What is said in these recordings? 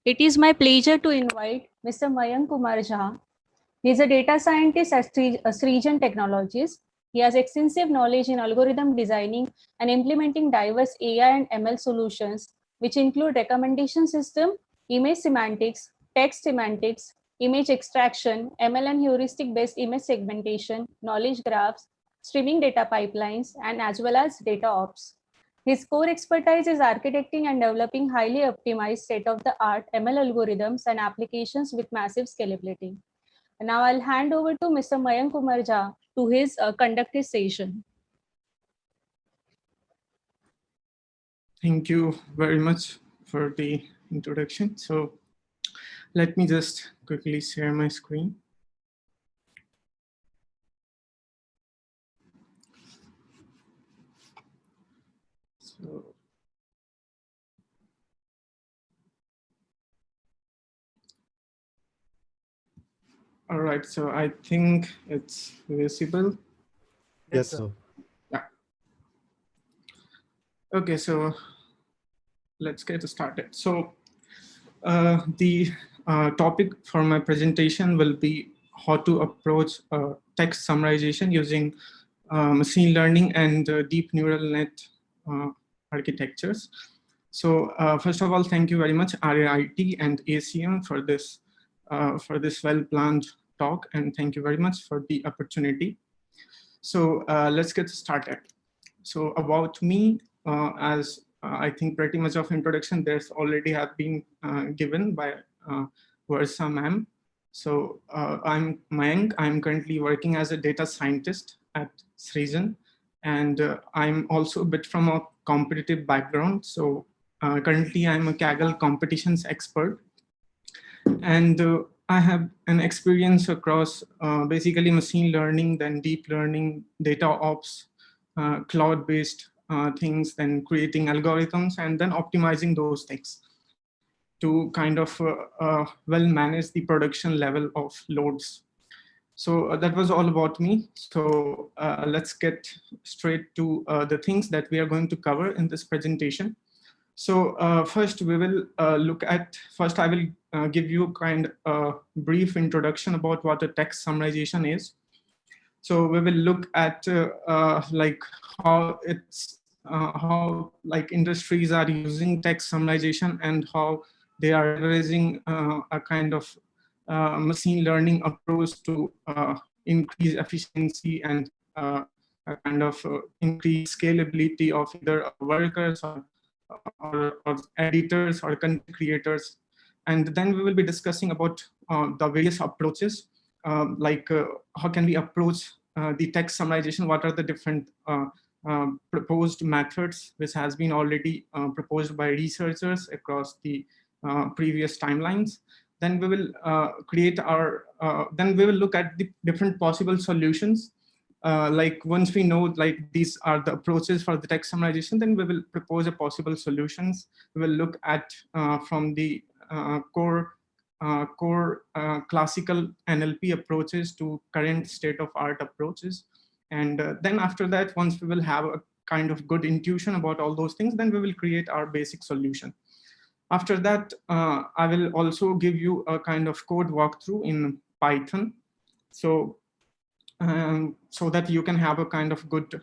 It is my pleasure to invite Mr. Mayank Kumar. He is a data scientist at Srijan Technologies. He has extensive knowledge in algorithm designing and implementing diverse AI and ML solutions, which include recommendation system, image semantics, text semantics, image extraction, ML and heuristic-based image segmentation, knowledge graphs, streaming data pipelines, and as well as data ops. His core expertise is architecting and developing highly optimized state-of-the-art ML algorithms and applications with massive scalability. Now I'll hand over to Mr. Mayank Kumar to conduct his session. Thank you very much for the introduction. So let me just quickly share my screen. So, all right, so I think it's visible. Yes, sir. Yeah. Okay, so let's get started. So the topic for my presentation will be how to approach text summarization using machine learning and deep neural net architectures. So first of all, thank you very much RAIT and ACM for this well-planned talk, and thank you very much for the opportunity. So let's get started. So about me, as I think pretty much of introduction there's already have been given by Versa ma'am. So I'm Mayank. I'm currently working as a data scientist at Srijan, and I'm also a bit from a competitive background. So currently I'm a Kaggle competitions expert, and I have an experience across basically machine learning, then deep learning, data ops, cloud-based things, then creating algorithms, and then optimizing those things to kind of well manage the production level of loads. So that was all about me. So let's get straight to the things that we are going to cover in this presentation. So first we will look at, first I will give you kind of a brief introduction about what a text summarization is. So we will look at like how like industries are using text summarization and how they are leveraging a kind of machine learning approach to increase efficiency and kind of increase scalability of either workers or editors or content creators. And then we will be discussing about the various approaches, like how can we approach the text summarization, what are the different proposed methods which has been already proposed by researchers across the previous timelines. Then we will create our, then we will look at the different possible solutions. Like once we know like these are the approaches for the text summarization, then we will propose a possible solutions. We will look at from the core classical NLP approaches to current state-of-art approaches. And then after that, once we will have a kind of good intuition about all those things, then we will create our basic solution. After that, I will also give you a kind of code walkthrough in Python. So that you can have a kind of good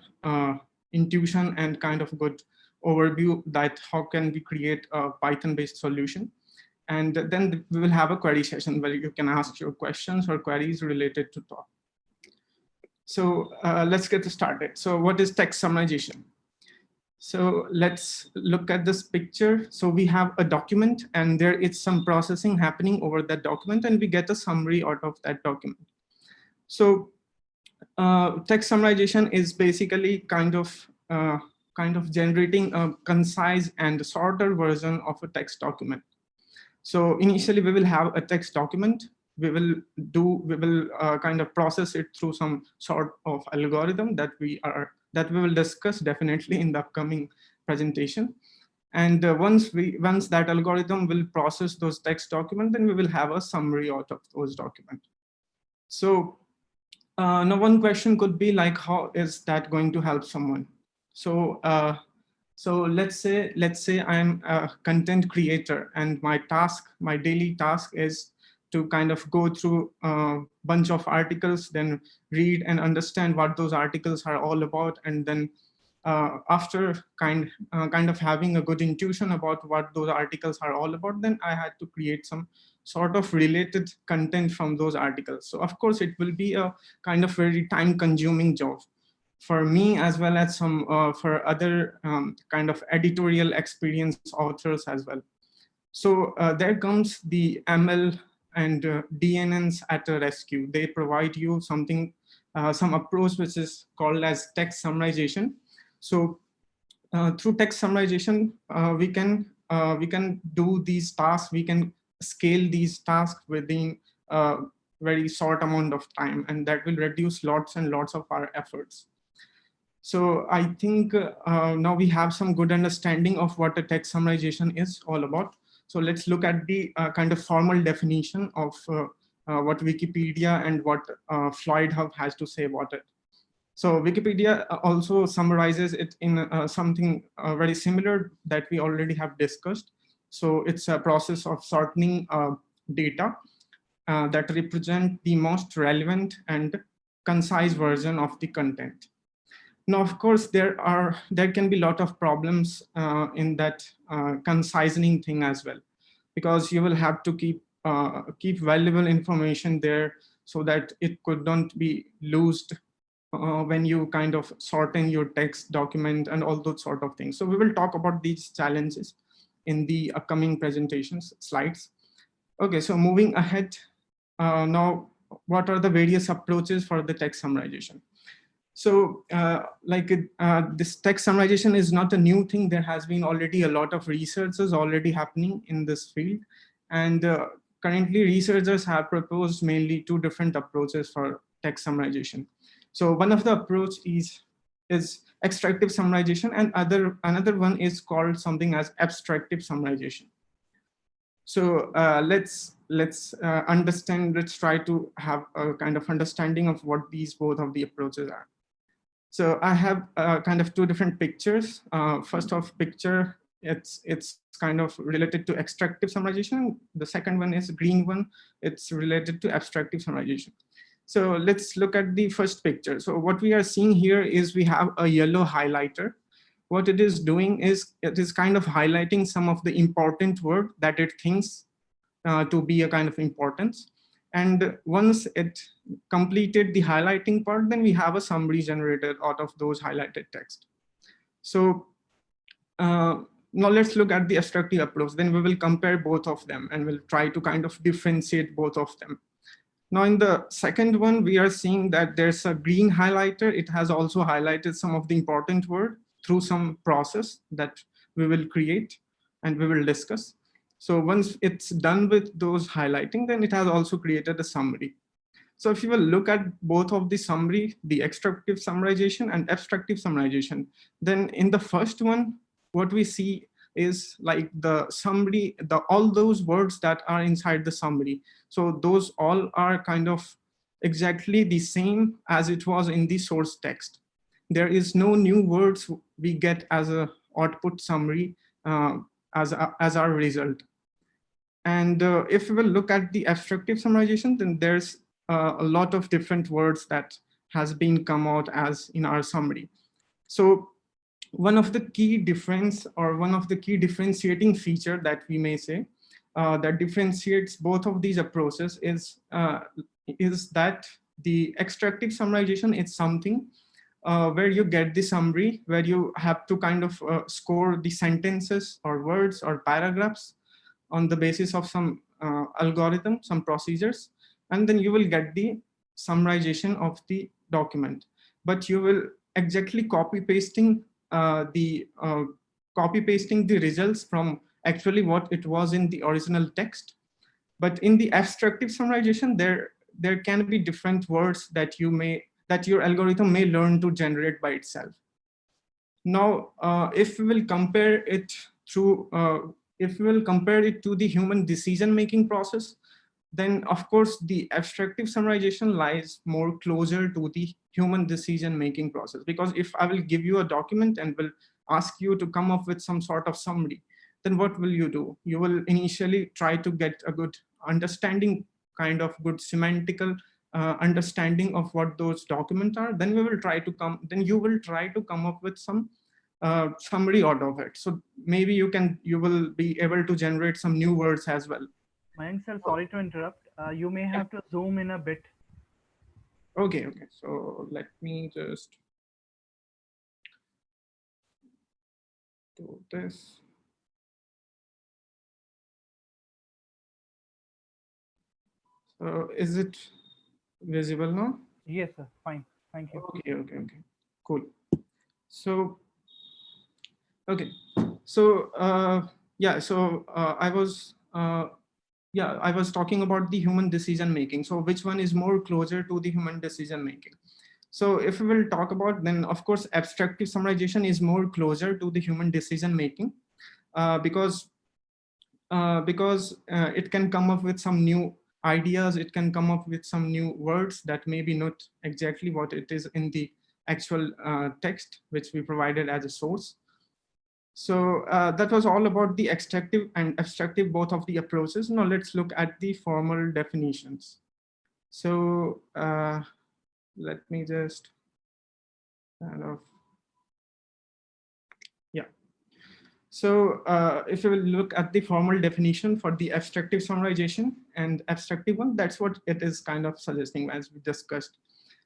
intuition and kind of good overview that how can we create a Python-based solution. And then we will have a query session where you can ask your questions or queries related to talk. So let's get started. So what is text summarization? So let's look at this picture. So we have a document and there is some processing happening over that document and we get a summary out of that document. So text summarization is basically kind of generating a concise and shorter version of a text document. So initially we will have a text document. We will kind of process it through some sort of algorithm that we will discuss definitely in the upcoming presentation. And once that algorithm will process those text documents, then we will have a summary out of those documents. So now one question could be like, how is that going to help someone? So So let's say I'm a content creator, and my daily task is to kind of go through a bunch of articles, then read and understand what those articles are all about, and then after kind of having a good intuition about what those articles are all about, then I had to create some sort of related content from those articles. So of course it will be a kind of very time consuming job for me, as well as some for other kind of editorial experienced authors as well. So there comes the ML and DNNs at a rescue. They provide you something, some approach which is called as text summarization. So through text summarization, we can do these tasks. We can scale these tasks within a very short amount of time, and that will reduce lots and lots of our efforts. So I think now we have some good understanding of what a text summarization is all about. So let's look at the kind of formal definition of what Wikipedia and what Floyd Hub has to say about it. So Wikipedia also summarizes it in something very similar that we already have discussed. So it's a process of sorting data that represent the most relevant and concise version of the content. Now, of course, there can be a lot of problems in that concising thing as well, because you will have to keep valuable information there so that it could not be lost when you kind of sorting your text document and all those sort of things. So we will talk about these challenges in the upcoming presentations slides. Okay, so moving ahead, now what are the various approaches for the text summarization? So this text summarization is not a new thing. There has been already a lot of researches already happening in this field. And currently researchers have proposed mainly two different approaches for text summarization. So one of the approach is extractive summarization, and another one is called something as abstractive summarization. So let's understand, let's try to have a kind of understanding of what these both of the approaches are. So I have kind of two different pictures. First off picture, it's kind of related to extractive summarization. The second one is green one. It's related to abstractive summarization. So let's look at the first picture. So what we are seeing here is we have a yellow highlighter. What it is doing is it is kind of highlighting some of the important word that it thinks to be a kind of importance. And once it completed the highlighting part, then we have a summary generated out of those highlighted text. So now let's look at the abstractive approach. Then we will compare both of them and we'll try to kind of differentiate both of them. Now in the second one, we are seeing that there's a green highlighter. It has also highlighted some of the important word through some process that we will create and we will discuss. So once it's done with those highlighting, then it has also created a summary. So if you will look at both of the summary, the extractive summarization and abstractive summarization, then in the first one, what we see is like the summary, all those words that are inside the summary. So those all are kind of exactly the same as it was in the source text. There is no new words we get as a output summary as our result. And if we will look at the abstractive summarization, then there's a lot of different words that has been come out as in our summary. So one of the key difference, or one of the key differentiating feature that we may say that differentiates both of these approaches is that the extractive summarization is something where you get the summary, where you have to kind of score the sentences or words or paragraphs on the basis of some algorithm, some procedures, and then you will get the summarization of the document. But you will exactly copy pasting the results from actually what it was in the original text. But in the abstractive summarization, there can be different words that your algorithm may learn to generate by itself. Now, if we will compare it to the human decision-making process, then of course the abstractive summarization lies more closer to the human decision-making process. Because if I will give you a document and will ask you to come up with some sort of summary, then what will you do? You will initially try to get a good understanding, kind of good semantical understanding of what those documents are. Then you will try to come up with some summary out of it. So maybe you will be able to generate some new words as well. Mayank sir, sorry to interrupt. You may have to zoom in a bit. Okay. So let me just do this. So is it visible now? Yes, sir. Fine. Thank you. Okay. Cool. So, okay. So, I was talking about the human decision making. So which one is more closer to the human decision making? So if we will talk about, then of course, abstractive summarization is more closer to the human decision making because it can come up with some new ideas. It can come up with some new words that may be not exactly what it is in the actual text, which we provided as a source. So that was all about the extractive and abstractive, both of the approaches. Now let's look at the formal definitions. So let me just kind of, yeah. So if you will look at the formal definition for the abstractive summarization and abstractive one, that's what it is kind of suggesting, as we discussed.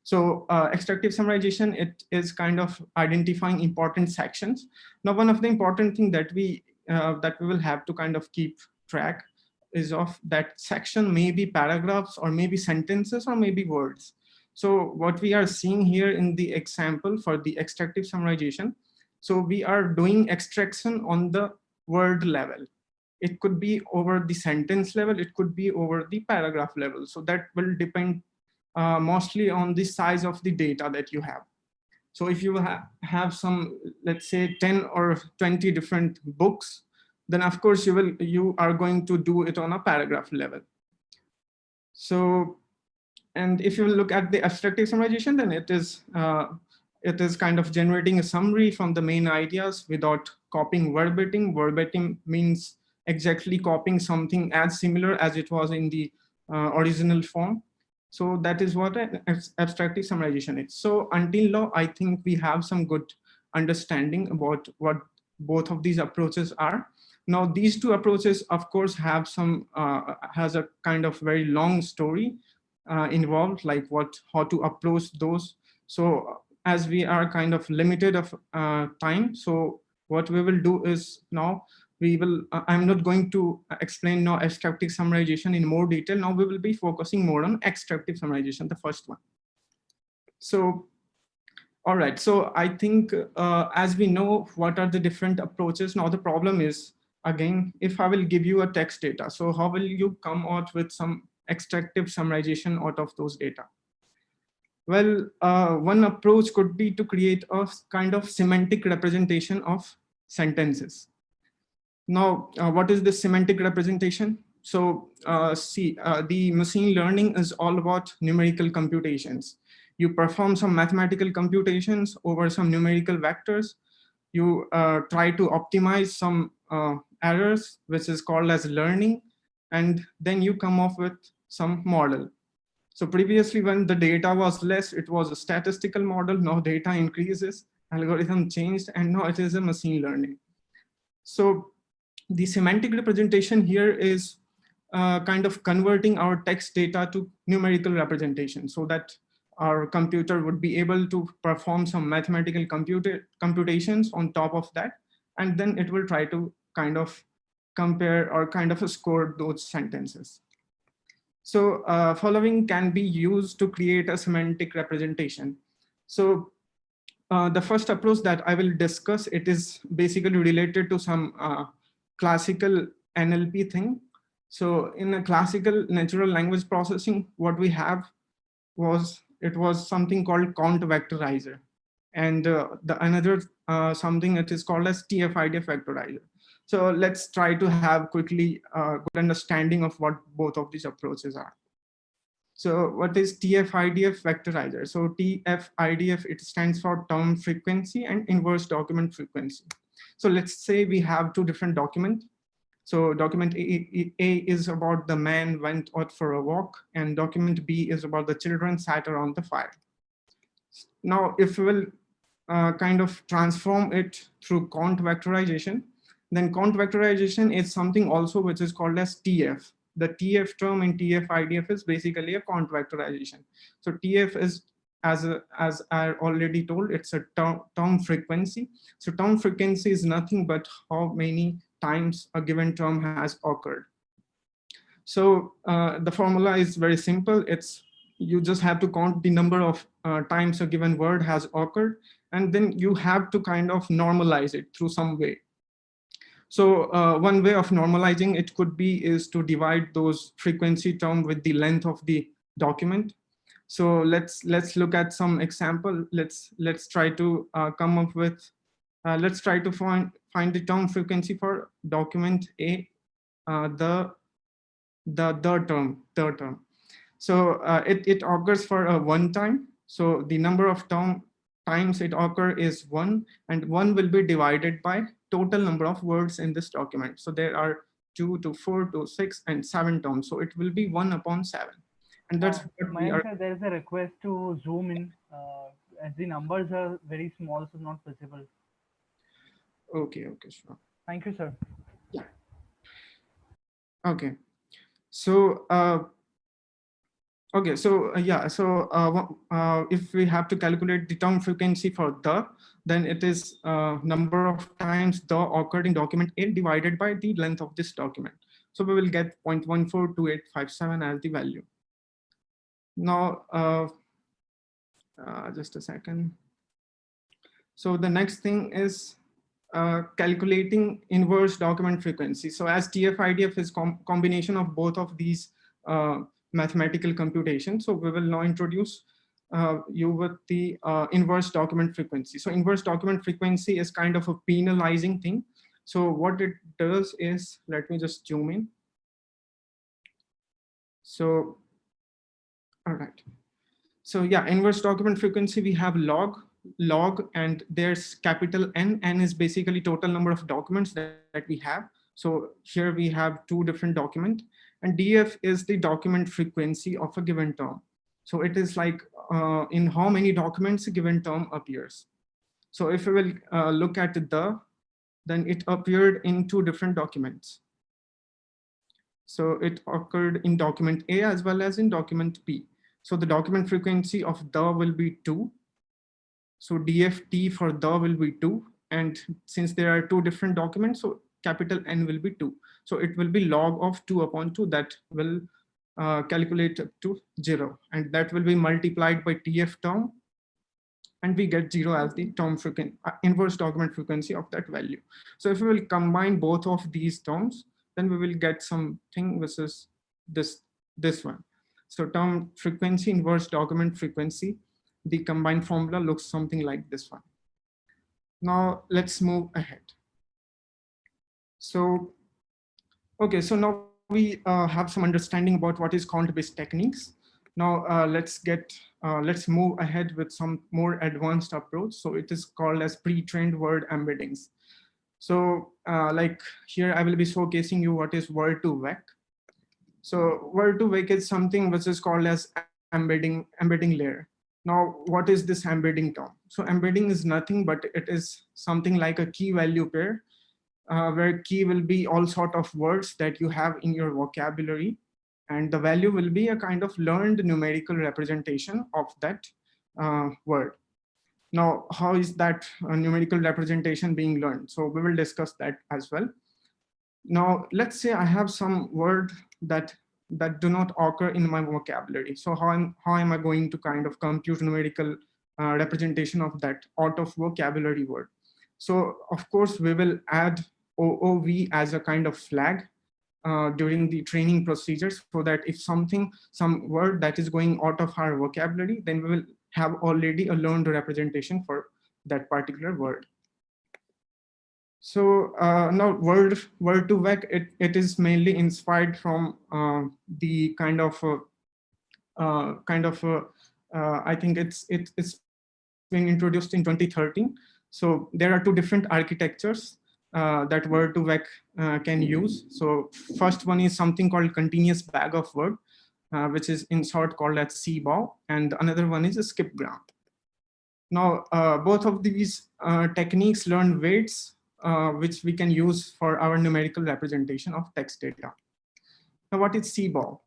So extractive summarization, it is kind of identifying important sections. Now, one of the important thing that we will have to kind of keep track is of that section, maybe paragraphs or maybe sentences or maybe words. So what we are seeing here in the example for the extractive summarization, so we are doing extraction on the word level. It could be over the sentence level, it could be over the paragraph level. So that will depend mostly on the size of the data that you have. So if you have some, let's say 10 or 20 different books, then of course you are going to do it on a paragraph level. So, and if you look at the abstractive summarization, then it is kind of generating a summary from the main ideas without copying verbatim. Verbatim means exactly copying something as similar as it was in the original form. So that is what an abstractive summarization is. So until now, I think we have some good understanding about what both of these approaches are. Now, these two approaches, of course, have some has a kind of very long story involved, like how to approach those. So as we are kind of limited of time, so what we will do is now we will, I'm not going to explain now abstractive summarization in more detail. Now we will be focusing more on extractive summarization, the first one. So, all right, so I think as we know what are the different approaches, now the problem is, again, if I will give you a text data, so how will you come out with some extractive summarization out of those data? Well, one approach could be to create a kind of semantic representation of sentences. Now, what is this semantic representation? So the machine learning is all about numerical computations. You perform some mathematical computations over some numerical vectors. You try to optimize some errors, which is called as learning, and then you come up with some model. So previously, when the data was less, it was a statistical model. Now data increases, algorithm changed, and now it is a machine learning. So the semantic representation here is kind of converting our text data to numerical representation so that our computer would be able to perform some mathematical computations on top of that. And then it will try to kind of compare or kind of score those sentences. So following can be used to create a semantic representation. So the first approach that I will discuss, it is basically related to some classical NLP thing. So in a classical natural language processing, what we have was, it was something called count vectorizer. And the another something that is called as tf-idf vectorizer. So let's try to have quickly a good understanding of what both of these approaches are. So what is tf-idf vectorizer? So tf-idf, it stands for term frequency and inverse document frequency. So let's say we have two different documents. So document A is about the man went out for a walk, and document B is about the children sat around the fire. Now, if we will kind of transform it through count vectorization, then count vectorization is something also which is called as TF. The TF term in tf-idf is basically a count vectorization. So TF is, as I already told, it's a term frequency. So term frequency is nothing but how many times a given term has occurred. So the formula is very simple. It's you just have to count the number of times a given word has occurred, and then you have to kind of normalize it through some way. So one way of normalizing it could be is to divide those frequency term with the length of the document. So let's look at some example. Let's try to come up with let's try to find the term frequency for document A, the term. So it occurs for one time. So the number of times it occur is 1, and 1 will be divided by total number of words in this document. So there are 2 to 4 to 6 and 7 terms. So it will be 1/7. And that's what we are. Mayank, sir, there is a request to zoom in as the numbers are very small, so not visible. Okay, sure. Thank you, sir. Okay. So okay, so if we have to calculate the term frequency for then it is number of times the occurred in document A divided by the length of this document. So we will get 0.142857 as the value. Now, just a second. So the next thing is calculating inverse document frequency. So as tf-idf is combination of both of these mathematical computation. So we will now introduce you with the inverse document frequency. So inverse document frequency is kind of a penalizing thing. So what it does is, let me just zoom in. So, all right. So yeah, inverse document frequency, we have log, and there's capital N. N is basically total number of documents that we have. So here we have two different documents, and DF is the document frequency of a given term. So it is like in how many documents a given term appears. So if we will look at then it appeared in two different documents. So it occurred in document A as well as in document B. So the document frequency of will be 2. So DFT for will be 2. And since there are two different documents, so capital N will be 2. So it will be log of 2/2 that will calculate to 0. And that will be multiplied by TF term. And we get 0 as the term frequency, inverse document frequency of that value. So if we will combine both of these terms, then we will get something which is this one. So term frequency inverse document frequency, the combined formula looks something like this one. Now let's move ahead. So, okay, so now we have some understanding about what is count-based techniques. Now let's move ahead with some more advanced approach. So it is called as pre-trained word embeddings. So like here I will be showcasing you what is word-to-vec. So word-to-vec is something which is called as embedding layer. Now, what is this embedding term? So embedding is nothing but it is something like a key value pair, where key will be all sort of words that you have in your vocabulary, and the value will be a kind of learned numerical representation of that word. Now, how is that numerical representation being learned? So we will discuss that as well. Now, let's say I have some word that do not occur in my vocabulary. So how am I going to kind of compute numerical representation of that out of vocabulary word? So of course, we will add OOV as a kind of flag during the training procedures, so that if some word that is going out of our vocabulary, then we will have already a learned representation for that particular word. So now word-to-vec, it is mainly inspired from the kind of I think it's been introduced in 2013. So there are two different architectures that Word2Vec can use. So first one is something called continuous bag of word, which is in short called as CBOW, and another one is a skipgram. Now, both of these techniques learn weights, which we can use for our numerical representation of text data. Now, what is CBOW?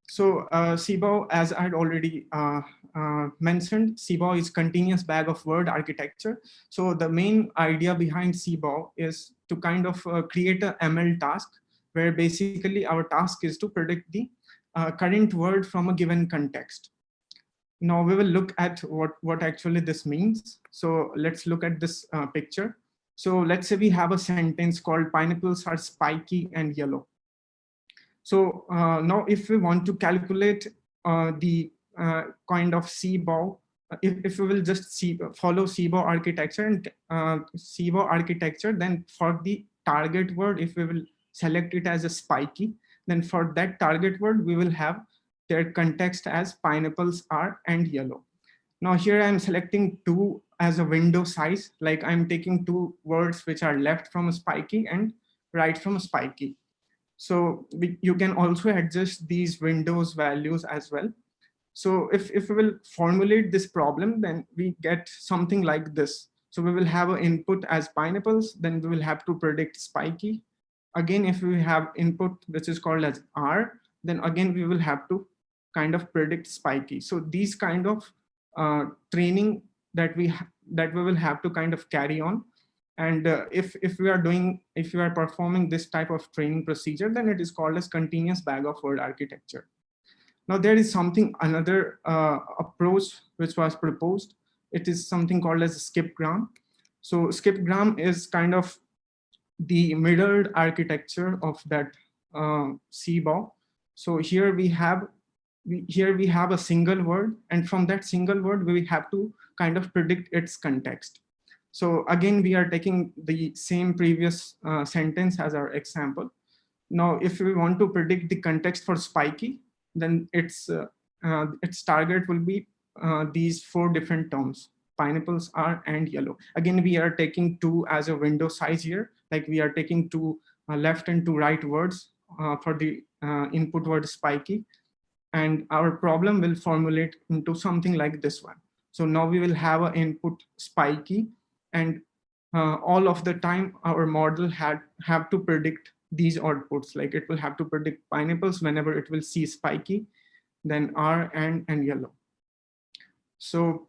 So CBOW, as I had already mentioned, CBOW is continuous bag of word architecture. So the main idea behind CBOW is to kind of create a ML task, where basically our task is to predict the current word from a given context. Now we will look at what actually this means. So let's look at this picture. So let's say we have a sentence called pineapples are spiky and yellow. So now if we want to calculate the kind of CBOW, if we will just follow CBOW architecture and CBOW architecture, then for the target word, if we will select it as a spiky, then for that target word, we will have their context as pineapples are and yellow. Now here I'm selecting 2 as a window size, like I'm taking 2 words which are left from a spiky and right from a spiky. So you can also adjust these windows values as well. So if we will formulate this problem, then we get something like this. So we will have an input as pineapples, then we will have to predict spiky. Again, if we have input which is called as R, then again we will have to kind of predict spiky. So these kind of training that we will have to kind of carry on. And if we are performing this type of training procedure, then it is called as continuous bag of word architecture. Now there is another approach which was proposed. It is something called as skipgram. So skipgram is kind of the mirrored architecture of that CBOW. So here we have a single word, and from that single word we have to kind of predict its context. So again, we are taking the same previous sentence as our example. Now, if we want to predict the context for spiky, then its target will be these 4 different terms: pineapples are and yellow. Again, we are taking 2 as a window size here, like we are taking 2 left and 2 right words for the input word spiky. And our problem will formulate into something like this one. So now we will have an input spiky, and all of the time our model have to predict these outputs. Like it will have to predict pineapples whenever it will see spiky, then R and yellow. So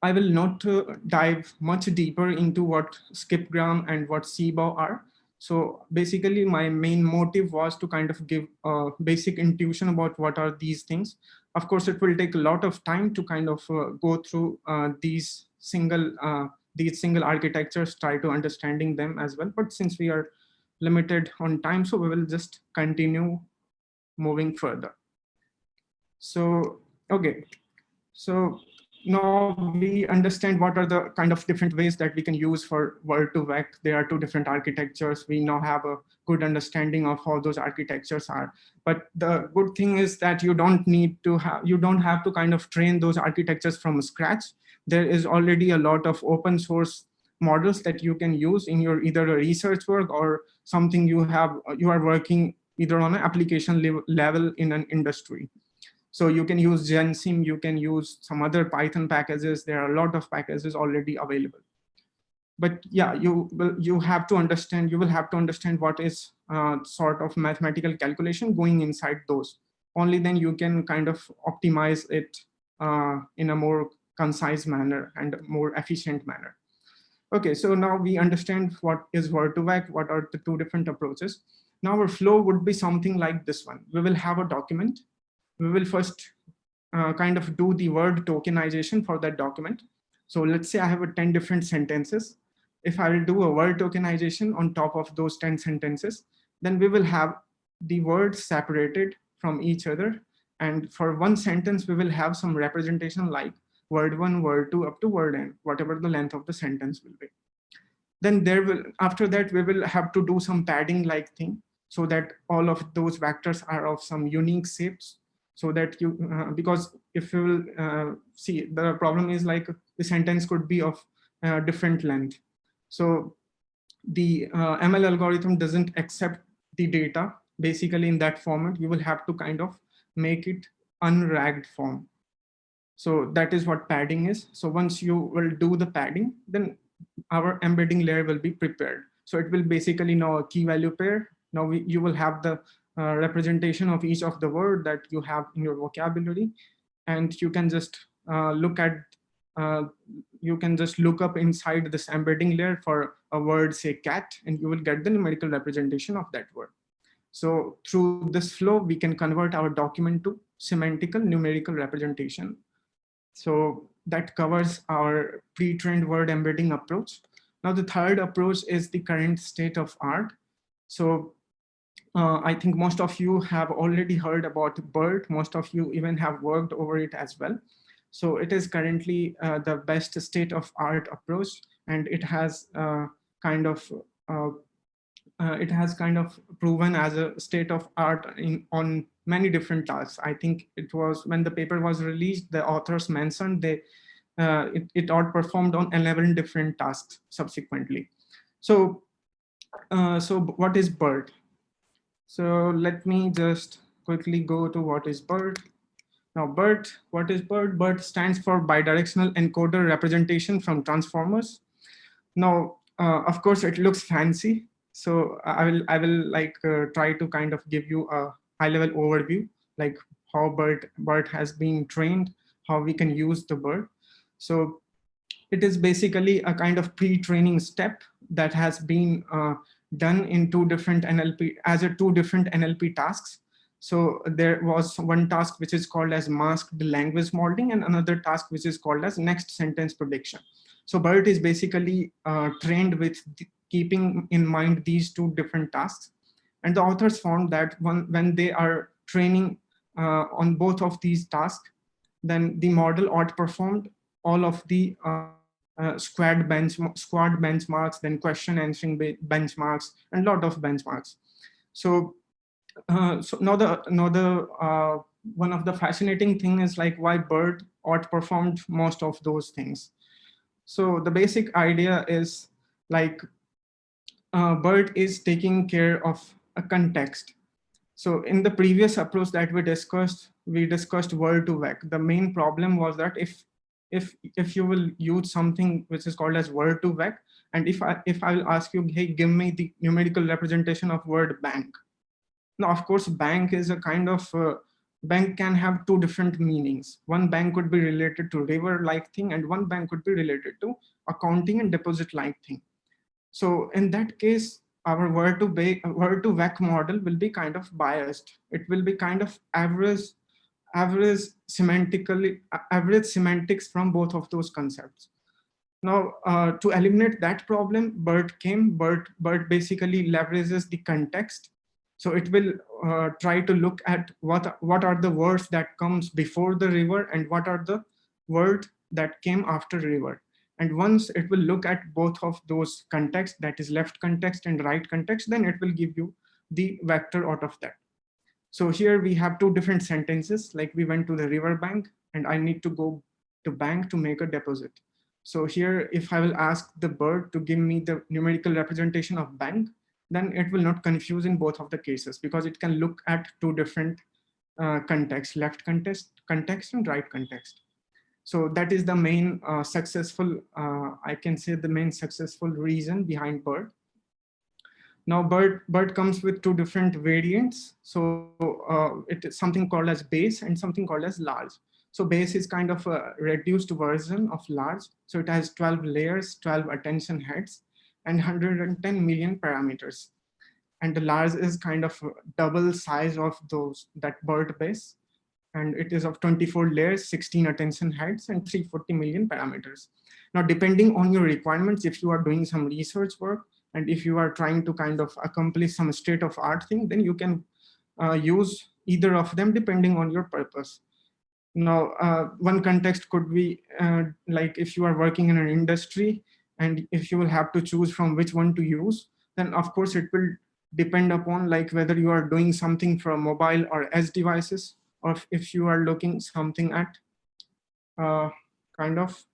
I will not dive much deeper into what skipgram and what CBOW are. So basically my main motive was to kind of give a basic intuition about what are these things. Of course, it will take a lot of time to kind of go through these single architectures, try to understanding them as well. But since we are limited on time, so we will just continue moving further. So, okay. So now we understand what are the kind of different ways that we can use for Word2Vec. There are 2 different architectures. We now have a good understanding of how those architectures are. But the good thing is that you don't have to kind of train those architectures from scratch. There is already a lot of open source models that you can use in your either a research work or something you are working either on an application level in an industry. So you can use GenSim, you can use some other Python packages. There are a lot of packages already available. But yeah, you will have to understand what is sort of mathematical calculation going inside those. Only then you can kind of optimize it in a more concise manner and more efficient manner. Okay, so now we understand what is Word2Vec, what are the 2 different approaches. Now our flow would be something like this one. We will have a document. We will first kind of do the word tokenization for that document. So let's say I have 10 different sentences. If I will do a word tokenization on top of those 10 sentences, then we will have the words separated from each other. And for one sentence, we will have some representation like word 1, word 2, up to word n, whatever the length of the sentence will be. Then after that, we will have to do some padding like thing so that all of those vectors are of some unique shapes. so that you, because if you will see, the problem is like the sentence could be of different length. So the ML algorithm doesn't accept the data basically in that format. You will have to kind of make it unragged form. So that is what padding is. So once you will do the padding, then our embedding layer will be prepared. So it will basically know a key value pair. Now you will have the representation of each of the word that you have in your vocabulary, and you can just look at, you can just look up inside this embedding layer for a word, say cat, and you will get the numerical representation of that word. So through this flow, we can convert our document to semantical numerical representation. So that covers our pre-trained word embedding approach. Now the third approach is the current state of art. So I think most of you have already heard about BERT. Most of you even have worked over it as well. So it is currently the best state of art approach, and it has kind of proven as a state of art on many different tasks. I think it was when the paper was released, the authors mentioned it outperformed on 11 different tasks subsequently. So, so what is BERT? So let me just quickly go to what is BERT. Now BERT, what is BERT? BERT stands for bidirectional encoder representation from transformers. Now, of course, it looks fancy. So I will like try to kind of give you a high level overview, like how BERT has been trained, how we can use the BERT. So it is basically a kind of pre-training step that has been done in two different NLP tasks. So there was one task which is called as masked language modeling, and another task which is called as next sentence prediction. So BERT is basically trained with keeping in mind these two different tasks. And the authors found that when they are training on both of these tasks, then the model outperformed all of the squad benchmarks, then question answering benchmarks, and a lot of benchmarks. So, so now the one of the fascinating thing is like why BERT outperformed most of those things. So the basic idea is like BERT is taking care of a context. So in the previous approach that we discussed word to vec. The main problem was that if you will use something which is called as word to vec, and if I will ask you, hey, give me the numerical representation of word bank. Now, of course, bank is a kind of bank can have two different meanings. One bank could be related to river-like thing, and one bank could be related to accounting and deposit-like thing. So in that case, our word to vec model will be kind of biased. It will be kind of average semantics from both of those concepts. Now, to eliminate that problem, BERT basically leverages the context. So it will try to look at what are the words that comes before the river and what are the words that came after river. And once it will look at both of those contexts, that is left context and right context, then it will give you the vector out of that. So here we have two different sentences, like we went to the river bank and I need to go to bank to make a deposit. So here, if I will ask the BERT to give me the numerical representation of bank, then it will not confuse in both of the cases because it can look at two different contexts, left context and right context. So that is the main successful, I can say the main successful reason behind BERT. Now BERT comes with two different variants. So it is something called as base and something called as large. So base is kind of a reduced version of large. So it has 12 layers, 12 attention heads, and 110 million parameters. And the large is kind of double size of that BERT base. And it is of 24 layers, 16 attention heads, and 340 million parameters. Now, depending on your requirements, if you are doing some research work, and if you are trying to kind of accomplish some state of art thing, then you can use either of them depending on your purpose. Now, one context could be like if you are working in an industry and if you will have to choose from which one to use, then of course it will depend upon like whether you are doing something for mobile or edge devices, or if you are looking something at kind of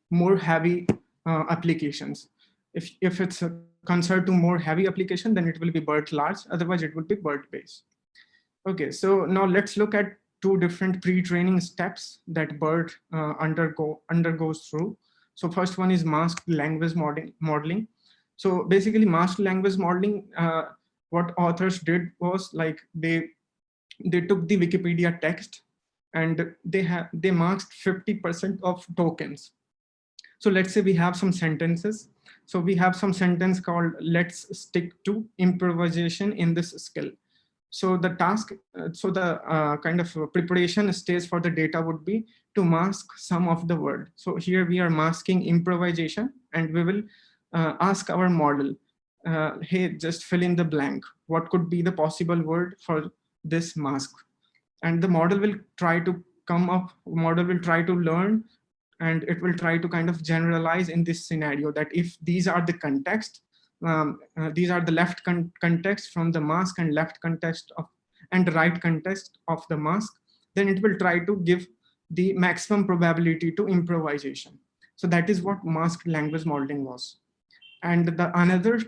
more heavy applications. If it's a concerned to more heavy application, then it will be BERT large, otherwise it would be BERT base. Okay, so now let's look at two different pre-training steps that BERT undergoes through. So first one is masked language modeling. So basically masked language modeling, what authors did was like they took the Wikipedia text and they masked 50% of tokens. So let's say we have some sentences. So we have some sentence called let's stick to improvisation in this skill. So the task, kind of preparation stage for the data would be to mask some of the word. So here we are masking improvisation, and we will ask our model, hey, just fill in the blank. What could be the possible word for this mask? And the model will try to learn, and it will try to kind of generalize in this scenario that if these are the context, these are the left context from the mask and left context of and the right context of the mask, then it will try to give the maximum probability to improvisation. So that is what masked language modeling was. And the another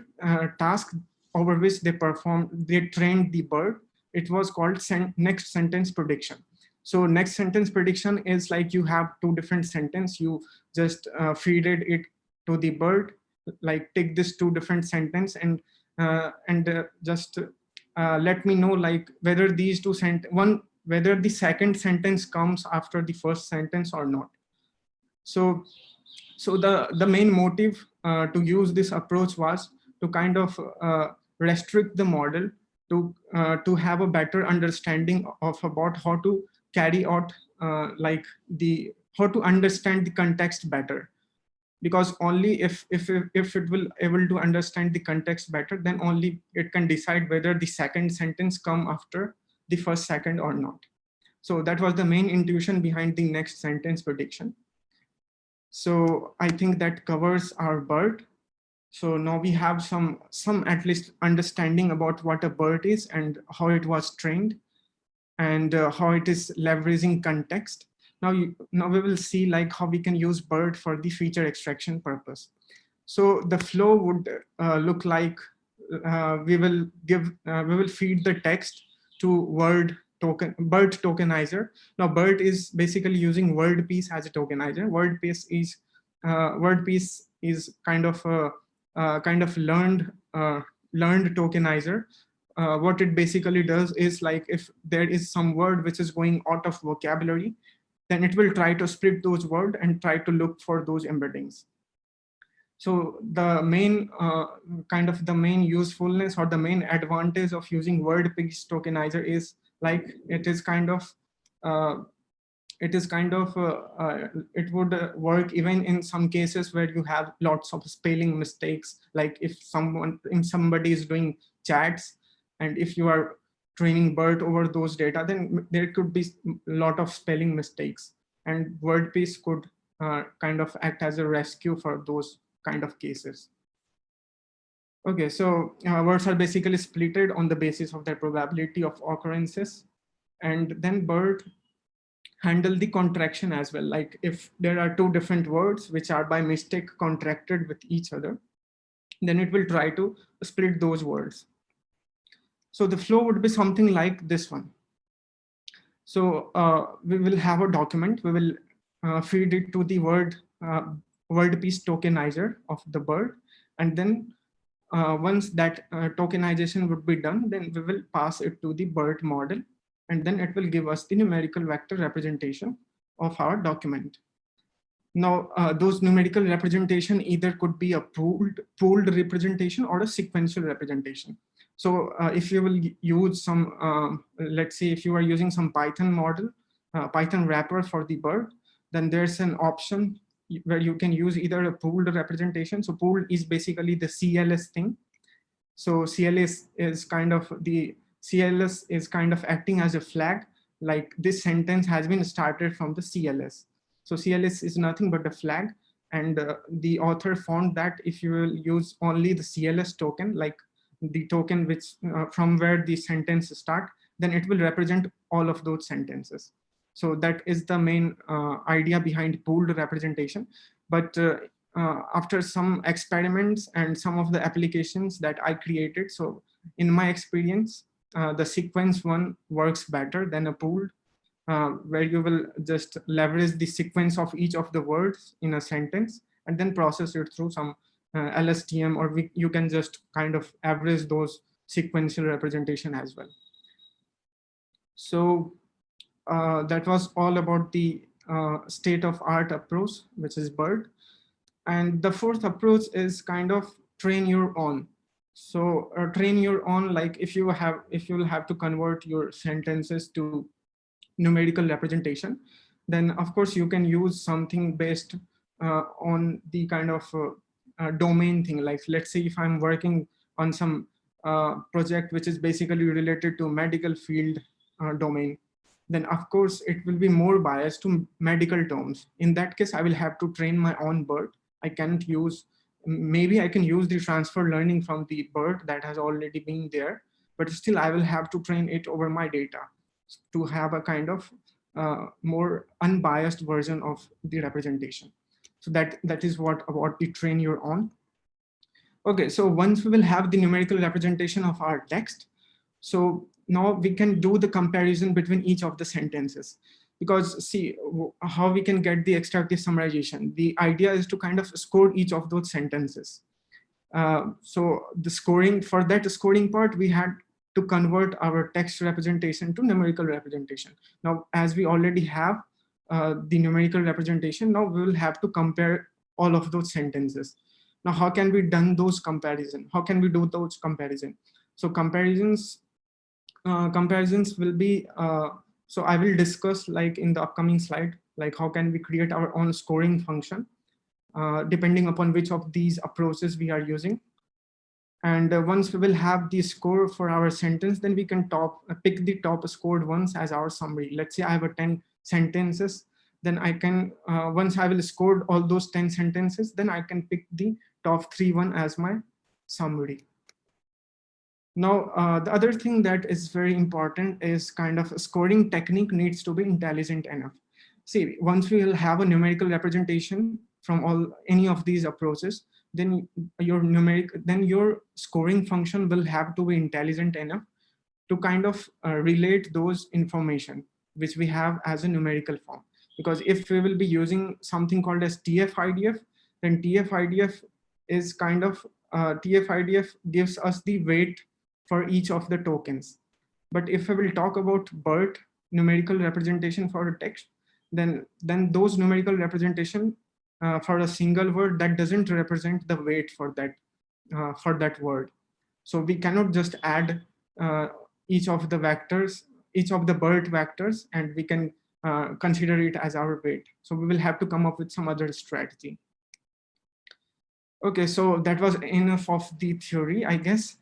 task over which they trained the BERT, it was called next sentence prediction. So next sentence prediction is like you have two different sentences, you just feed it to the BERT, like take this two different sentence and just let me know like whether these two whether the second sentence comes after the first sentence or not. So the main motive to use this approach was to kind of restrict the model to have a better understanding of about how to carry out how to understand the context better. Because only if it will able to understand the context better, then only it can decide whether the second sentence come after the first second or not. So that was the main intuition behind the next sentence prediction. So I think that covers our BERT. So now we have some at least understanding about what a BERT is and how it was trained and how it is leveraging context. Now we will see like how we can use BERT for the feature extraction purpose. So the flow would look like we will feed the text to BERT tokenizer. Now BERT is basically using word piece as a tokenizer. Word piece is kind of a learned tokenizer. What it basically does is like if there is some word which is going out of vocabulary, then it will try to split those words and try to look for those embeddings. So the main the main usefulness or the main advantage of using word piece tokenizer is like it would work even in some cases where you have lots of spelling mistakes. Like if somebody is doing chats, and if you are training BERT over those data, then there could be a lot of spelling mistakes, and word piece could kind of act as a rescue for those kind of cases. Okay, so words are basically splitted on the basis of their probability of occurrences, and then BERT handle the contraction as well. Like if there are two different words which are by mistake contracted with each other, then it will try to split those words. So the flow would be something like this one. So we will have a document, we will feed it to the word piece tokenizer of the BERT, and then once that tokenization would be done, then we will pass it to the BERT model, and then it will give us the numerical vector representation of our document. Now, those numerical representation either could be a pooled representation or a sequential representation. So if you will use some, let's say if you are using some Python model, Python wrapper for the BERT, then there's an option where you can use either a pooled representation. So pooled is basically the CLS thing. So CLS is kind of acting as a flag, like this sentence has been started from the CLS. So CLS is nothing but a flag, and the author found that if you will use only the CLS token, like the token which from where the sentence start, then it will represent all of those sentences. So that is the main idea behind pooled representation. But after some experiments and some of the applications that I created, so in my experience, the sequence one works better than a pooled, where you will just leverage the sequence of each of the words in a sentence and then process it through some LSTM, or you can just kind of average those sequential representation as well. So that was all about the state-of-art approach, which is BERT. And the fourth approach is kind of train your own. So train your own, like if you will have to convert your sentences to numerical representation, then of course you can use something based on the kind of domain thing. Like let's say if I'm working on some project which is basically related to medical field domain, then of course it will be more biased to medical terms. In that case, I will have to train my own BERT. I can't use, maybe I can use the transfer learning from the BERT that has already been there, but still I will have to train it over my data to have a kind of more unbiased version of the representation. So that is what about the train your own. Okay, so once we will have the numerical representation of our text, so now we can do the comparison between each of the sentences. Because see how we can get the extractive summarization. The idea is to kind of score each of those sentences. So the scoring, for that scoring part, we had to convert our text representation to numerical representation. Now, as we already have the numerical representation, now we will have to compare all of those sentences. Now, how can we done those comparison? How can we do those comparison? So comparisons will be, so I will discuss like in the upcoming slide, like how can we create our own scoring function depending upon which of these approaches we are using. And once we will have the score for our sentence, then we can pick the top scored ones as our summary. Let's say I have 10 sentences, then I can, once I will score all those 10 sentences, then I can pick the top 3 as my summary. Now, the other thing that is very important is kind of scoring technique needs to be intelligent enough. See, once we will have a numerical representation from any of these approaches, then your scoring function will have to be intelligent enough to kind of relate those information which we have as a numerical form. Because if we will be using something called as tf-idf, then tf-idf is kind of, tf-idf gives us the weight for each of the tokens. But if we will talk about BERT, numerical representation for a text, then those numerical representation for a single word, that doesn't represent the weight for that word. So we cannot just add each of the vectors, each of the BERT vectors, and we can consider it as our weight. So we will have to come up with some other strategy. Okay, so that was enough of the theory, I guess.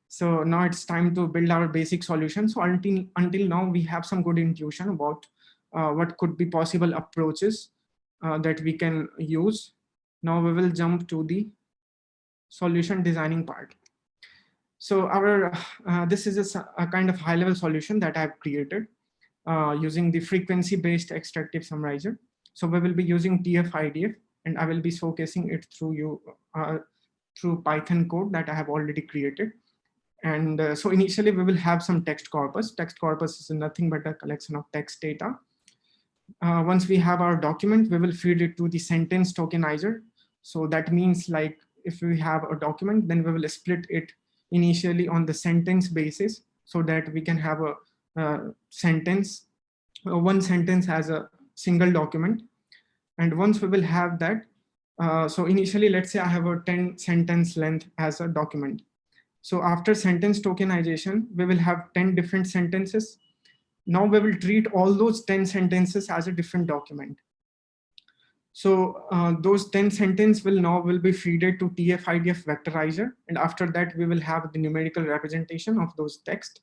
So now it's time to build our basic solution. So until now, we have some good intuition about what could be possible approaches that we can use. Now we will jump to the solution designing part. So this is a kind of high-level solution that I've created using the frequency-based extractive summarizer. So we will be using tf-idf, and I will be showcasing it through Python code that I have already created. And so initially we will have some text corpus. Text corpus is nothing but a collection of text data. Once we have our document, we will feed it to the sentence tokenizer. So that means, like, if we have a document, then we will split it initially on the sentence basis so that we can have a sentence, one sentence as a single document. And once we will have that, so initially, let's say I have a 10 sentence length as a document. So after sentence tokenization, we will have 10 different sentences. Now we will treat all those 10 sentences as a different document. So those 10 sentences will be fed to tf-idf vectorizer. And after that, we will have the numerical representation of those text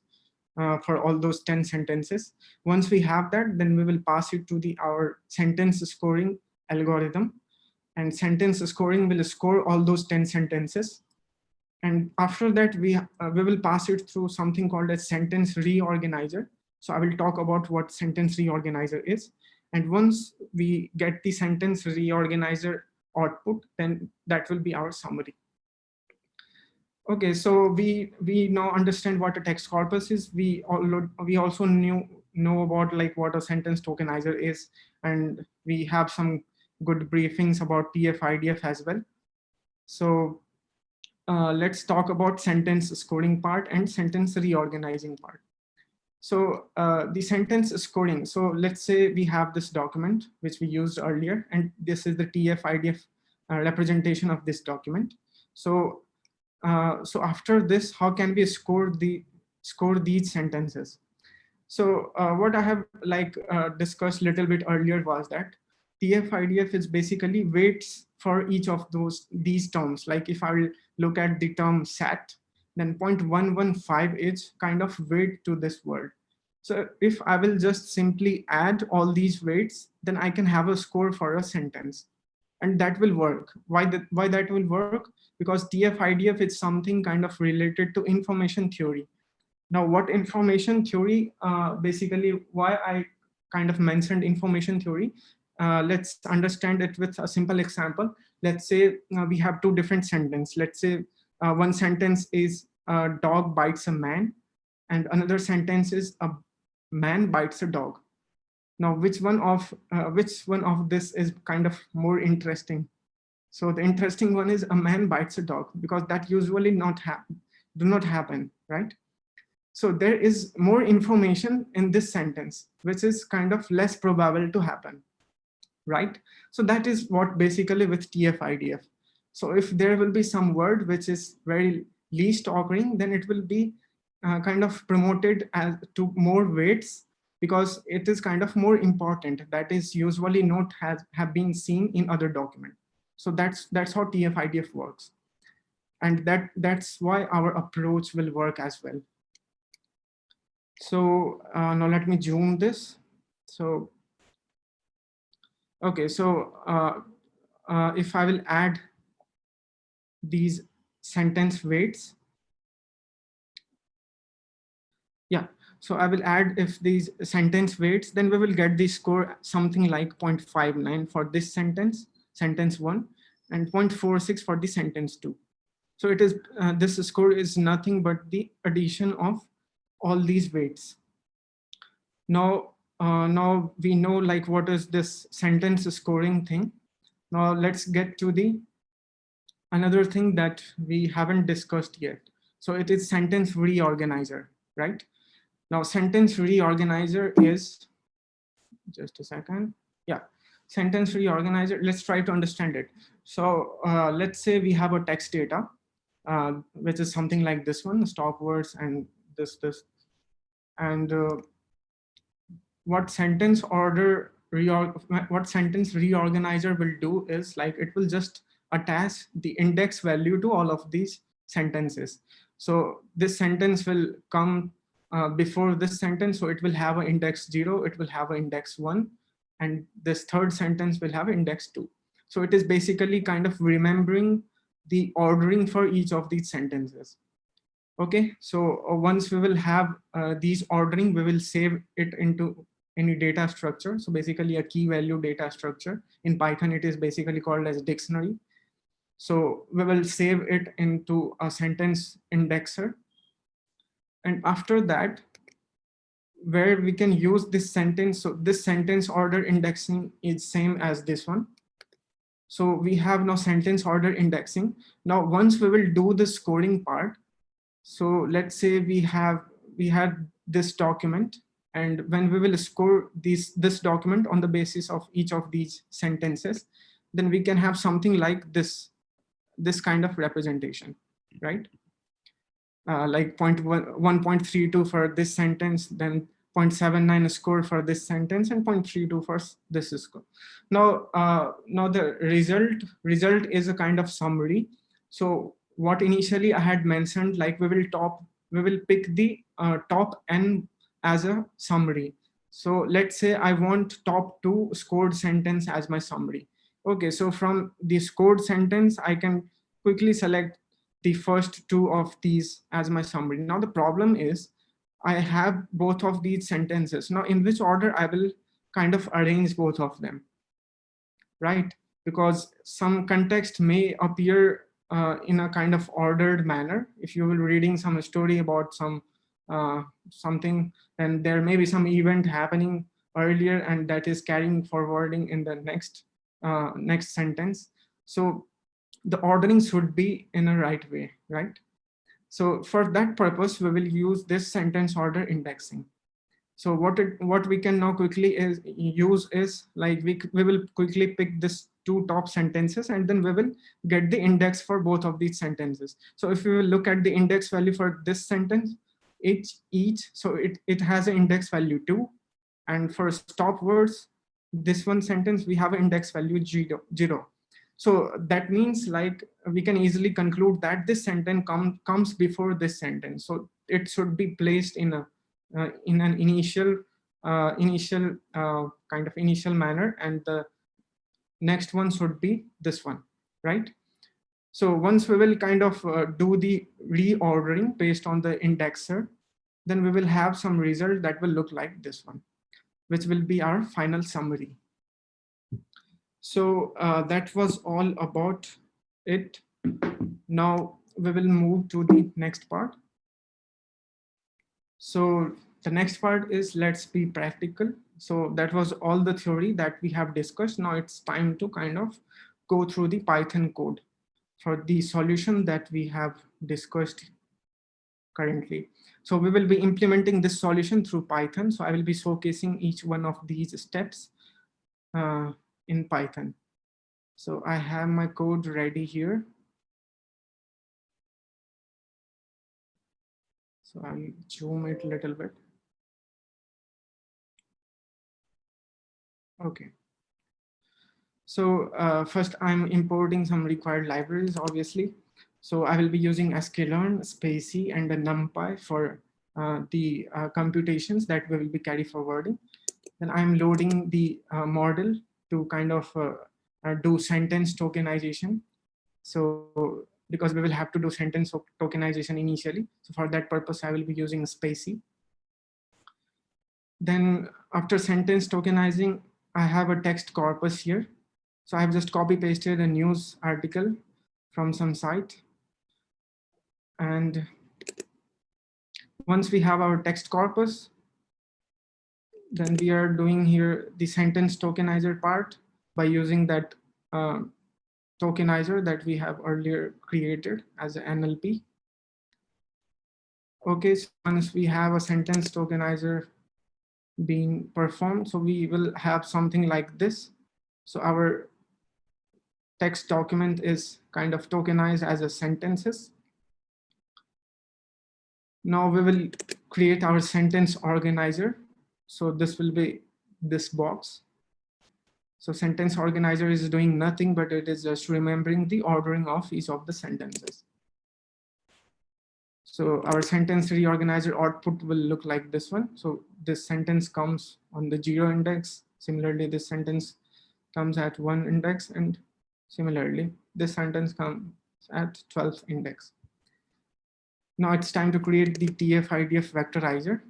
for all those 10 sentences. Once we have that, then we will pass it to our sentence scoring algorithm. And sentence scoring will score all those 10 sentences. And after that, we will pass it through something called a sentence reorganizer. So I will talk about what sentence reorganizer is. And once we get the sentence reorganizer output, then that will be our summary. Okay, so we now understand what a text corpus is. We also know about like what a sentence tokenizer is, and we have some good briefings about tf-idf as well. So let's talk about sentence scoring part and sentence reorganizing part. So the sentence scoring. So let's say we have this document which we used earlier, and this is the tf-idf representation of this document. So so after this, how can we score these sentences? So what I have discussed a little bit earlier was that tf-idf is basically weights for each of these terms. Like if I will look at the term sat, then 0.115 is kind of weight to this word. So if I will just simply add all these weights, then I can have a score for a sentence. And that will work. Why that will work? Because tf-idf is something kind of related to information theory. Now, what information theory, basically why I kind of mentioned information theory, let's understand it with a simple example. Let's say we have two different sentences. Let's say one sentence is a dog bites a man, and another sentence is a man bites a dog. Now, which one of this is kind of more interesting? So the interesting one is a man bites a dog, because that usually do not happen, right? So there is more information in this sentence, which is kind of less probable to happen, right? So that is what basically with tf-idf. So if there will be some word which is very least occurring, then it will be kind of promoted as to more weights, because it is kind of more important. That is usually not have been seen in other document. So that's how tf-idf works. And that's why our approach will work as well. So now let me zoom this. So, okay, so if I will add these sentence weights, yeah, so I will add if these sentence weights, then we will get the score something like 0.59 for this sentence 1, and 0.46 for the sentence 2. So it is this score is nothing but the addition of all these weights. Now we know like what is this sentence scoring thing. Now let's get to the another thing that we haven't discussed yet. So it is sentence reorganizer, right? Now sentence reorganizer is, just a second. Yeah, sentence reorganizer, let's try to understand it. So let's say we have a text data, which is something like this one, stop words and this. And what sentence reorganizer will do is like it will just attach the index value to all of these sentences. So this sentence will come before this sentence, so it will have an index 0, it will have an index 1, and this third sentence will have index 2. So it is basically kind of remembering the ordering for each of these sentences. Okay, so once we will have these ordering, we will save it into any data structure. So basically a key value data structure. In Python, it is basically called as dictionary. So we will save it into a sentence indexer. And after that, where we can use this sentence, so this sentence order indexing is same as this one. So we have now sentence order indexing. Now, once we will do the scoring part, so let's say we had this document, and when we will score this document on the basis of each of these sentences, then we can have something like this kind of representation, right? Like 1.32 for this sentence, then 0.79 score for this sentence, and 0.32 for this score. Now the result is a kind of summary. So what initially I had mentioned, like we will pick the top n as a summary. So let's say I want top 2 scored sentence as my summary. Okay, so from the scored sentence, I can quickly select the first two of these as my summary. Now the problem is I have both of these sentences. Now in which order I will kind of arrange both of them, right? Because some context may appear in a kind of ordered manner. If you will reading some story about some something, then there may be some event happening earlier and that is carrying forwarding in the next sentence. So the ordering should be in a right way, right? So for that purpose, we will use this sentence order indexing. So what we can now quickly use is like we will quickly pick this two top sentences and then we will get the index for both of these sentences. So if we will look at the index value for this sentence, so it has an index value 2, and for stop words, this one sentence we have an index value 0. So that means like we can easily conclude that this sentence comes before this sentence. So it should be placed in an initial kind of initial manner, and the next one should be this one, right? So once we will kind of do the reordering based on the indexer, then we will have some result that will look like this one, which will be our final summary. So that was all about it. Now we will move to the next part. So the next part is let's be practical. So that was all the theory that we have discussed. Now it's time to kind of go through the Python code for the solution that we have discussed currently. So we will be implementing this solution through Python. So I will be showcasing each one of these steps in Python. So I have my code ready here. So I'll zoom it a little bit. Okay. So first I'm importing some required libraries, obviously. So I will be using sklearn, spaCy, and a NumPy for the computations that we will be carry forwarding. Then I'm loading the model to kind of do sentence tokenization. So because we will have to do sentence tokenization initially. So for that purpose, I will be using spaCy. Then after sentence tokenizing, I have a text corpus here. So I have just copy pasted a news article from some site. And once we have our text corpus, then we are doing here the sentence tokenizer part by using that tokenizer that we have earlier created as an NLP. Okay, so once we have a sentence tokenizer being performed, so we will have something like this. So our text document is kind of tokenized as a sentences. Now we will create our sentence organizer. So this will be this box. So sentence organizer is doing nothing, but it is just remembering the ordering of each of the sentences. So our sentence reorganizer output will look like this one. So this sentence comes on the 0 index. Similarly, this sentence comes at 1 index, and similarly, this sentence comes at 12th index. Now it's time to create the tf-idf vectorizer.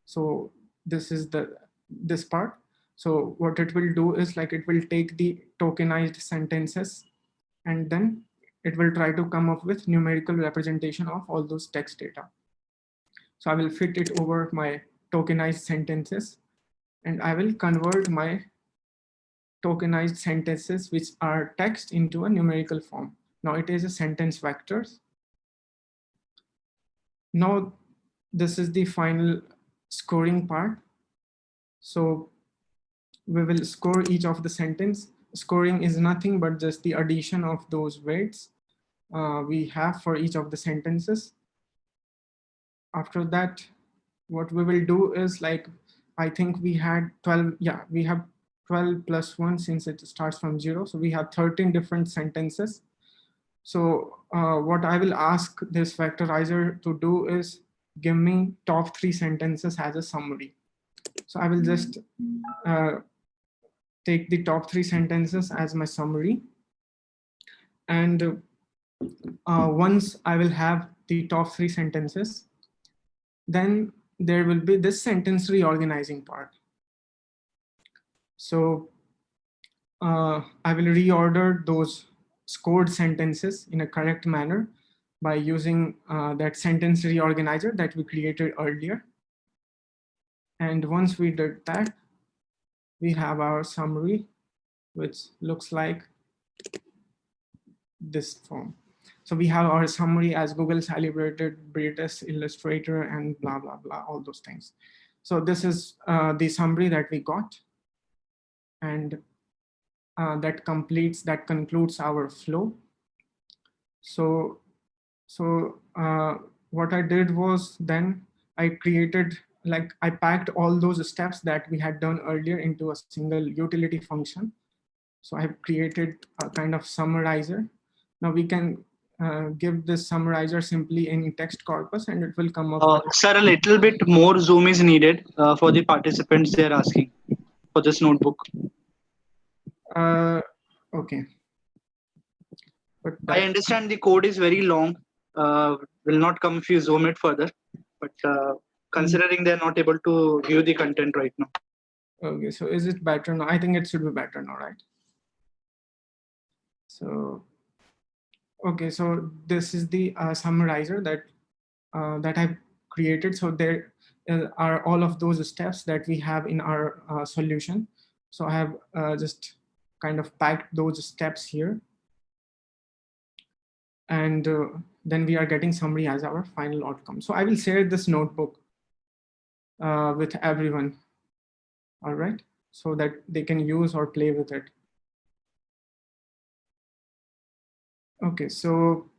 So this is this part. So what it will do is like it will take the tokenized sentences and then it will try to come up with numerical representation of all those text data. So I will fit it over my tokenized sentences and I will convert my tokenized sentences which are text into a numerical form. Now it is a sentence vectors. Now this is the final scoring part. So we will score each of the sentence. Scoring is nothing but just the addition of those weights we have for each of the sentences. After that, what we will do is like, I think we had 12, yeah, we have 12 plus 1 since it starts from 0. So we have 13 different sentences. So what I will ask this vectorizer to do is give me top 3 sentences as a summary. So I will just take the top 3 sentences as my summary. And once I will have the top 3 sentences, then there will be this sentence reorganizing part. So I will reorder those scored sentences in a correct manner by using that sentence reorganizer that we created earlier. And once we did that, we have our summary, which looks like this form. So we have our summary as Google celebrated greatest illustrator and blah, blah, blah, all those things. So this is the summary that we got. And that concludes our flow. So what I did was then I created, like I packed all those steps that we had done earlier into a single utility function. So I have created a kind of summarizer. Now we can give this summarizer simply any text corpus and it will come up with. Sir, a little bit more zoom is needed for the participants they're asking for this notebook. Okay. But I understand the code is very long. Will not come if you zoom it further. But considering they're not able to view the content right now. Okay, so is it better now? I think it should be better now, right? So, okay, so this is the summarizer that I've created. So there are all of those steps that we have in our solution. So I have just kind of packed those steps here. And then we are getting summary as our final outcome. So I will share this notebook with everyone, all right? So that they can use or play with it. Okay, so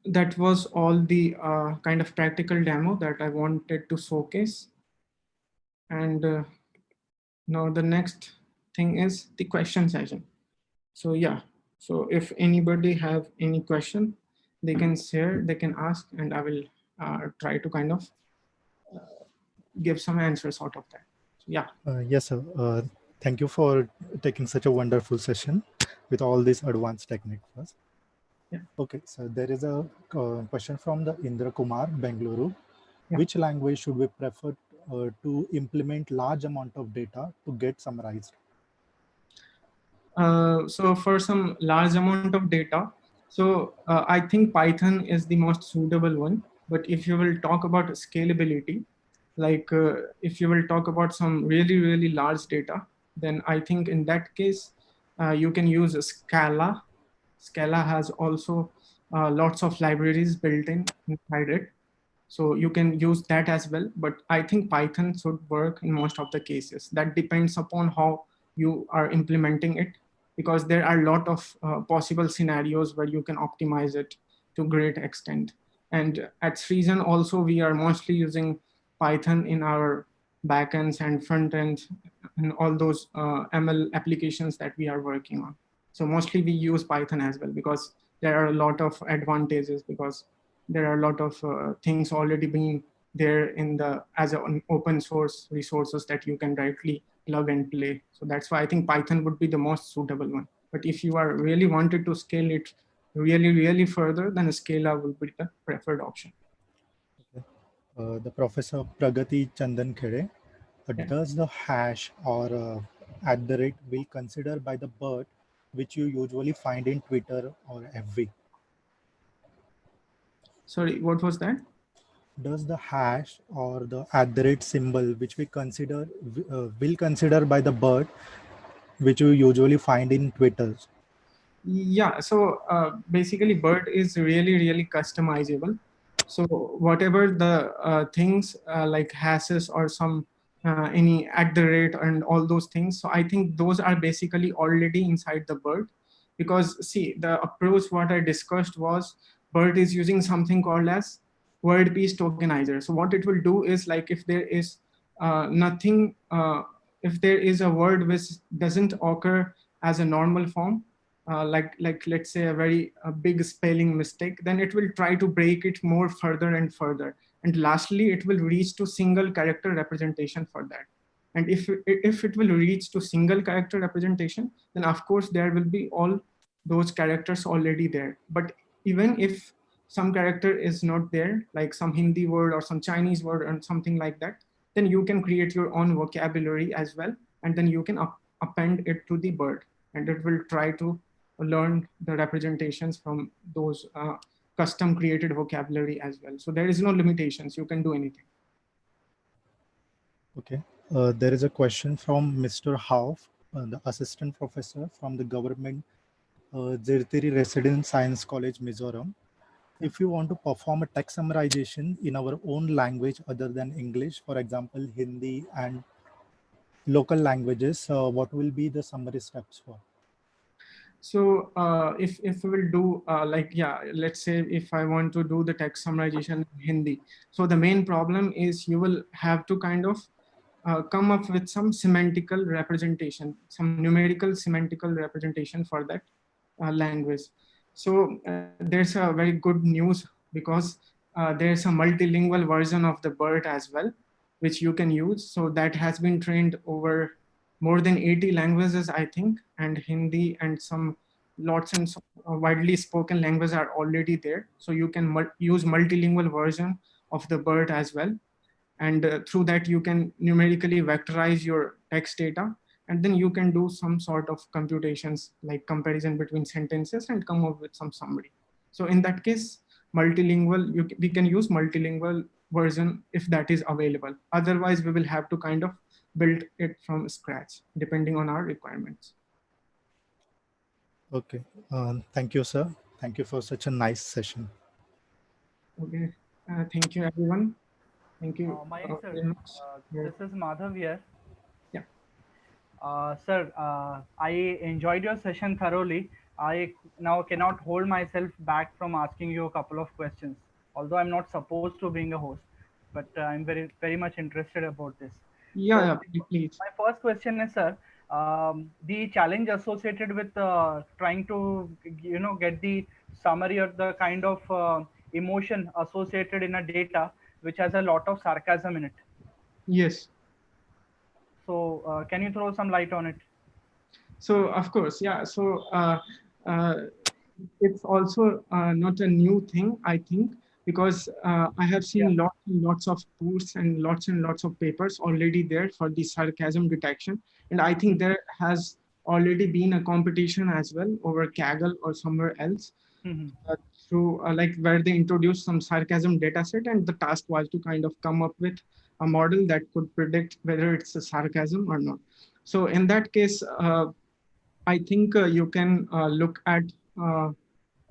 that was all the kind of practical demo that I wanted to showcase. And now the next thing is the question session. So yeah, so if anybody have any question, they can share, they can ask, and I will try to kind of give some answers out of that. So, yeah. Yes, sir. Thank you for taking such a wonderful session with all these advanced techniques first. Yeah. Okay, so there is a question from the Indra Kumar, Bengaluru. Yeah. Which language should we prefer to implement large amount of data to get summarized? So for some large amount of data, so I think Python is the most suitable one. But if you will talk about scalability, like if you will talk about some really, really large data, then I think in that case, you can use Scala. Scala has also lots of libraries built in inside it. So you can use that as well. But I think Python should work in most of the cases. That depends upon how you are implementing it, because there are a lot of possible scenarios where you can optimize it to great extent. And at Sreesan also, we are mostly using Python in our backends and front end and all those ML applications that we are working on. So mostly we use Python as well, because there are a lot of advantages, because there are a lot of things already being there in the as an open source resources that you can directly plug and play. So that's why I think Python would be the most suitable one. But if you are really wanted to scale it really, really further, then Scala will be the preferred option. Okay. The Professor Pragati Chandan Khede, Yeah. does the hash or @ will consider by the BERT, which you usually find in Twitter or FB? Sorry, what was that? Does the hash or the @ symbol, which we consider will consider by the BERT, which you usually find in Twitter? Yeah, so basically BERT is really, really customizable. So whatever the things like hashes or some any @ and all those things. So I think those are basically already inside the BERT, because see, the approach what I discussed was BERT is using something called as word piece tokenizer. So what it will do is, like, if there is nothing, if there is a word which doesn't occur as a normal form, like let's say a big spelling mistake, then it will try to break it more further and further. And lastly, it will reach to single character representation for that. And if it will reach to single character representation, then of course there will be all those characters already there. But even if some character is not there, like some Hindi word or some Chinese word or something like that, then you can create your own vocabulary as well. And then you can append it to the BERT, and it will try to learn the representations from those custom created vocabulary as well. So there is no limitations, you can do anything. Okay. There is a question from Mr. Hauf, the assistant professor from the government Zirtiri Resident Science College, Mizoram. If you want to perform a text summarization in our own language other than English, for example, Hindi and local languages, what will be the summary steps for? So if we will do like, yeah, let's say if I want to do the text summarization in Hindi, so the main problem is you will have to kind of come up with some semantical representation, some numerical semantical representation for that language. So there's a very good news, because there's a multilingual version of the BERT as well, which you can use. So that has been trained over more than 80 languages, I think, and Hindi and some lots and widely spoken languages are already there. So you can use multilingual version of the BERT as well. And through that, you can numerically vectorize your text data, and then you can do some sort of computations like comparison between sentences and come up with some summary. So in that case, multilingual, we can use multilingual version if that is available. Otherwise, we will have to kind of build it from scratch, depending on our requirements. Okay. Thank you, sir. Thank you for such a nice session. Okay. Thank you, everyone. Thank you Mayank, sir, very much. this is Madhav here. Yeah. Sir, I enjoyed your session thoroughly. I now cannot hold myself back from asking you a couple of questions, although I'm not supposed to being a host, but I'm very much interested about this. Yeah, So, yeah, please. my first question is, sir, the challenge associated with trying to, get the summary or the kind of emotion associated in a data which has a lot of sarcasm in it. Yes. So, can you throw some light on it? So of course, yeah. So uh, it's also not a new thing, I think, because I have seen Yeah. lots and lots of posts and lots of papers already there for the sarcasm detection. And I think there has already been a competition as well over Kaggle or somewhere else, Mhm. through like where they introduced some sarcasm data set, and the task was to kind of come up with a model that could predict whether it's a sarcasm or not. So in that case, I think you can look at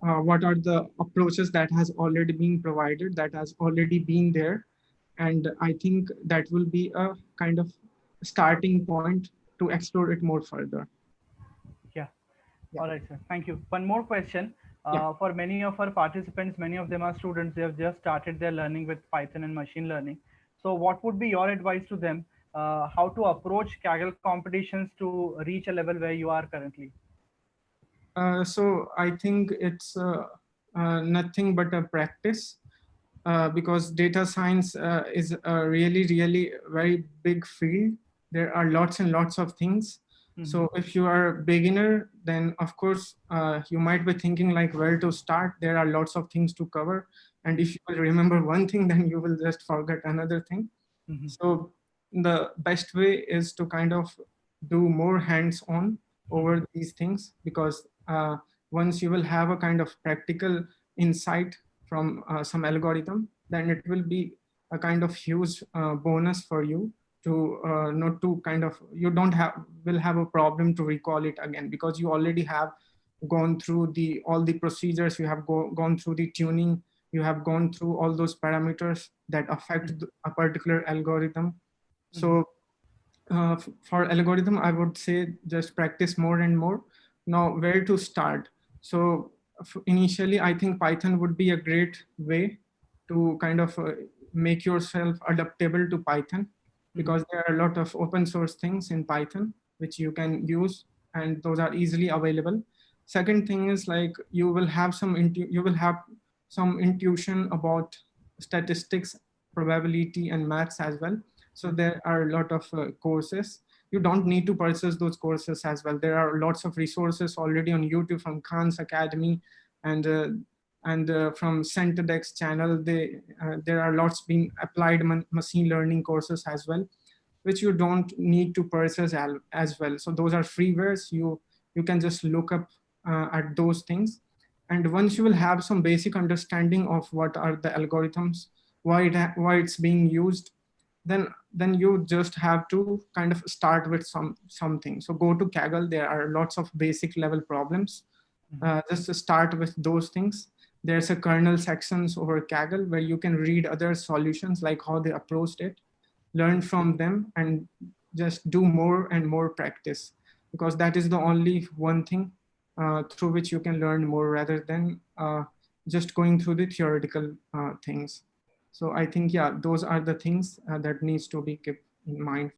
what are the approaches that has already been provided, that has already been there. And I think that will be a kind of starting point to explore it more further. Yeah. Yeah. All right, sir. Thank you. One more question. Yeah. For many of our participants, many of them are students. They have just started their learning with Python and machine learning. So, what would be your advice to them? How to approach Kaggle competitions to reach a level where you are currently? So I think it's nothing but a practice, because data science is a really very big field. There are lots and lots of things. So if you are a beginner, then of course you might be thinking like where to start. There are lots of things to cover. And if you will remember one thing, then you will just forget another thing. So the best way is to kind of do more hands-on over these things, because once you will have a kind of practical insight from some algorithm, then it will be a kind of huge bonus for you to not to kind of, you don't have, will have a problem to recall it again, because you already have gone through the all the procedures, you have gone through the tuning, you have gone through all those parameters that affect a particular algorithm. So for algorithm, I would say just practice more and more. Now, where to start? So initially, I think Python would be a great way to kind of make yourself adaptable to Python, because there are a lot of open source things in Python which you can use, and those are easily available. Second thing is like you will have some intuition about statistics, probability, and maths as well. So there are a lot of courses. You don't need to purchase those courses as well. There are lots of resources already on YouTube from Khan's Academy, and And from CenterDex channel, there are lots being applied machine learning courses as well, which you don't need to purchase as well. So those are freewares. You can just look up at those things. And once you will have some basic understanding of what are the algorithms, why it's being used, then you just have to kind of start with something. So go to Kaggle. There are lots of basic level problems. Just to start with those things. There's a kernel sections over Kaggle where you can read other solutions, like how they approached it, learn from them, and just do more and more practice, because that is the only one thing through which you can learn more, rather than just going through the theoretical things. So I think, yeah, those are the things that needs to be kept in mind.